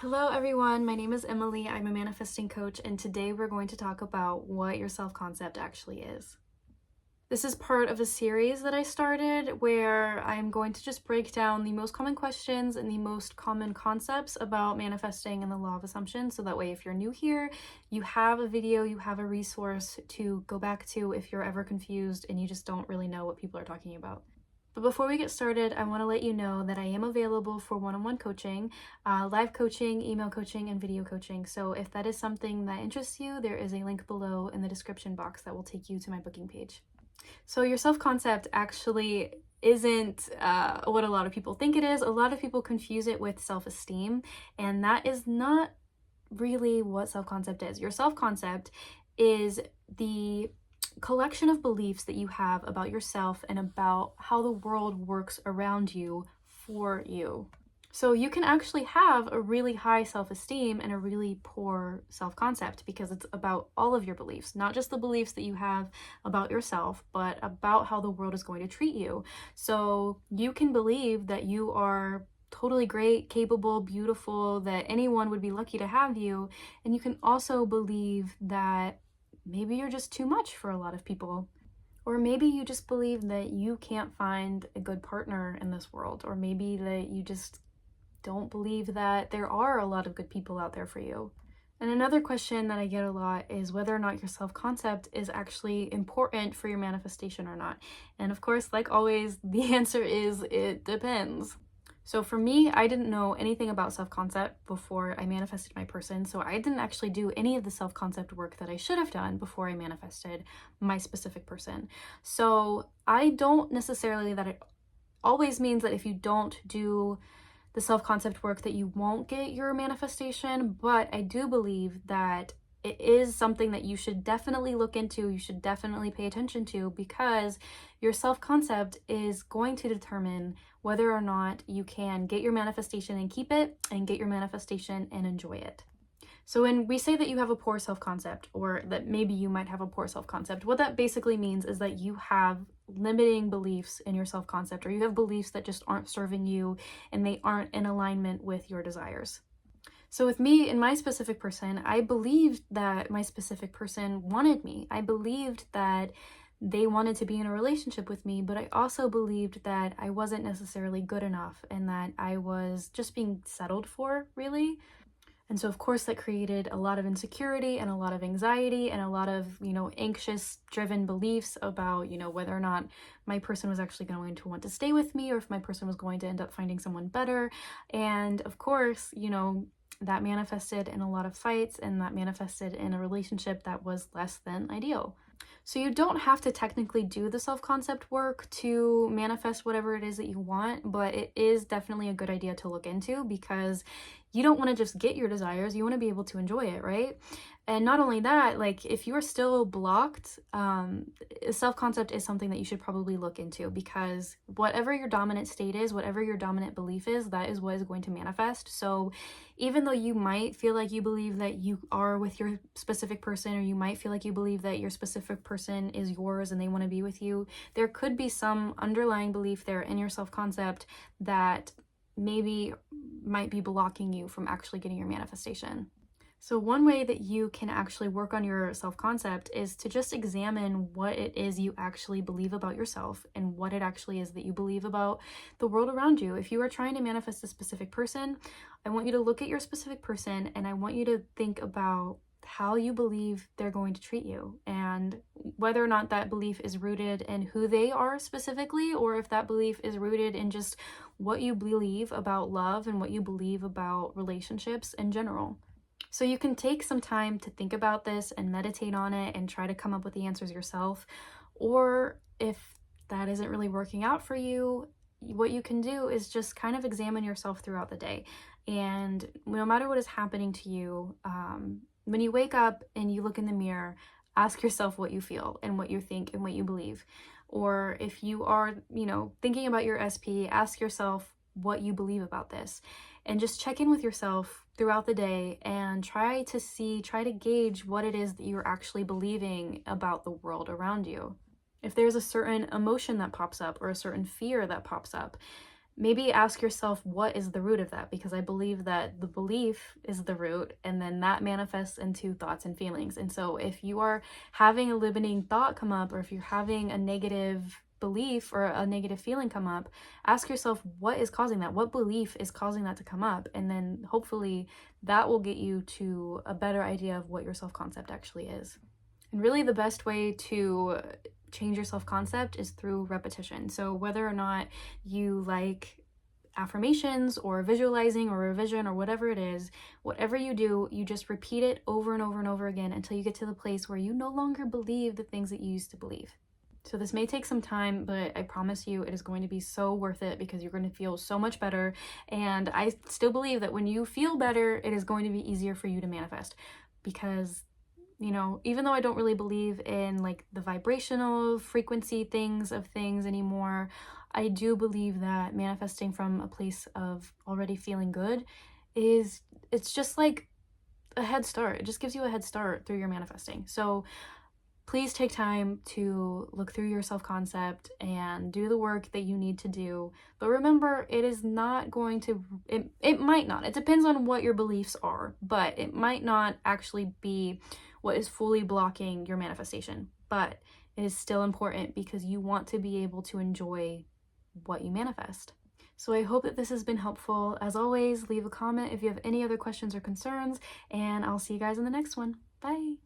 Hello everyone, my name is Emily. I'm a manifesting coach, and today we're going to talk about what your self-concept actually is. This is part of a series that I started where I'm going to just break down the most common questions and the most common concepts about manifesting and the law of assumption. So that way, if you're new here, you have a video, you have a resource to go back to if you're ever confused and you just don't really know what people are talking about. But before we get started, I want to let you know that I am available for one-on-one coaching, live coaching, email coaching, and video coaching. So if that is something that interests you, there is a link below in the description box that will take you to my booking page. So your self-concept actually isn't what a lot of people think it is. A lot of people confuse it with self-esteem, and that is not really what self-concept is. Your self-concept is the collection of beliefs that you have about yourself and about how the world works around you for you. So you can actually have a really high self-esteem and a really poor self-concept because it's about all of your beliefs, not just the beliefs that you have about yourself, but about how the world is going to treat you. So you can believe that you are totally great, capable, beautiful, that anyone would be lucky to have you. And you can also believe that maybe you're just too much for a lot of people. Or maybe you just believe that you can't find a good partner in this world. Or maybe that you just don't believe that there are a lot of good people out there for you. And another question that I get a lot is whether or not your self-concept is actually important for your manifestation or not. And of course, like always, the answer is it depends. So for me, I didn't know anything about self-concept before I manifested my person. So I didn't actually do any of the self-concept work that I should have done before I manifested my specific person. So I don't necessarily that it always means that if you don't do the self-concept work that you won't get your manifestation, but I do believe that it is something that you should definitely look into, you should definitely pay attention to, because your self-concept is going to determine whether or not you can get your manifestation and keep it, and get your manifestation and enjoy it. So when we say that you have a poor self-concept, or that maybe you might have a poor self-concept, what that basically means is that you have limiting beliefs in your self-concept, or you have beliefs that just aren't serving you and they aren't in alignment with your desires. So with me and my specific person, I believed that my specific person wanted me. I believed that they wanted to be in a relationship with me, but I also believed that I wasn't necessarily good enough and that I was just being settled for, really. And so, of course, that created a lot of insecurity and a lot of anxiety and a lot of, anxious driven beliefs about, whether or not my person was actually going to want to stay with me or if my person was going to end up finding someone better. And of course, that manifested in a lot of fights, and that manifested in a relationship that was less than ideal. So you don't have to technically do the self-concept work to manifest whatever it is that you want, but it is definitely a good idea to look into because you don't want to just get your desires, you want to be able to enjoy it, right? And not only that, like if you're still blocked, self-concept is something that you should probably look into, because whatever your dominant state is, whatever your dominant belief is, that is what is going to manifest. So even though you might feel like you believe that you are with your specific person, or you might feel like you believe that your specific person is yours and they want to be with you, there could be some underlying belief there in your self-concept that maybe might be blocking you from actually getting your manifestation. So one way that you can actually work on your self-concept is to just examine what it is you actually believe about yourself and what it actually is that you believe about the world around you. If you are trying to manifest a specific person, I want you to look at your specific person and I want you to think about how you believe they're going to treat you, and whether or not that belief is rooted in who they are specifically, or if that belief is rooted in just what you believe about love and what you believe about relationships in general. So you can take some time to think about this and meditate on it and try to come up with the answers yourself. Or if that isn't really working out for you, what you can do is just kind of examine yourself throughout the day. And no matter what is happening to you, when you wake up and you look in the mirror, ask yourself what you feel and what you think and what you believe. Or if you are, thinking about your SP, ask yourself what you believe about this. And just check in with yourself throughout the day and try to gauge what it is that you're actually believing about the world around you. If there's a certain emotion that pops up or a certain fear that pops up, maybe ask yourself, what is the root of that? Because I believe that the belief is the root, and then that manifests into thoughts and feelings. And so if you are having a limiting thought come up, or if you're having a negative belief or a negative feeling come up, ask yourself, what is causing that? What belief is causing that to come up? And then hopefully that will get you to a better idea of what your self-concept actually is. And really the best way to change your self-concept is through repetition. So whether or not you like affirmations or visualizing or revision or whatever it is, whatever you do, you just repeat it over and over and over again until you get to the place where you no longer believe the things that you used to believe. So this may take some time, but I promise you it is going to be so worth it, because you're going to feel so much better. And I still believe that when you feel better, it is going to be easier for you to manifest, because even though I don't really believe in like the vibrational frequency things anymore, I do believe that manifesting from a place of already feeling good it's just like a head start. It just gives you a head start through your manifesting. So please take time to look through your self-concept and do the work that you need to do. But remember, it is not going to, it might not, it depends on what your beliefs are, but it might not actually be what is fully blocking your manifestation. But it is still important, because you want to be able to enjoy what you manifest. So I hope that this has been helpful. As always, leave a comment if you have any other questions or concerns, and I'll see you guys in the next one. Bye!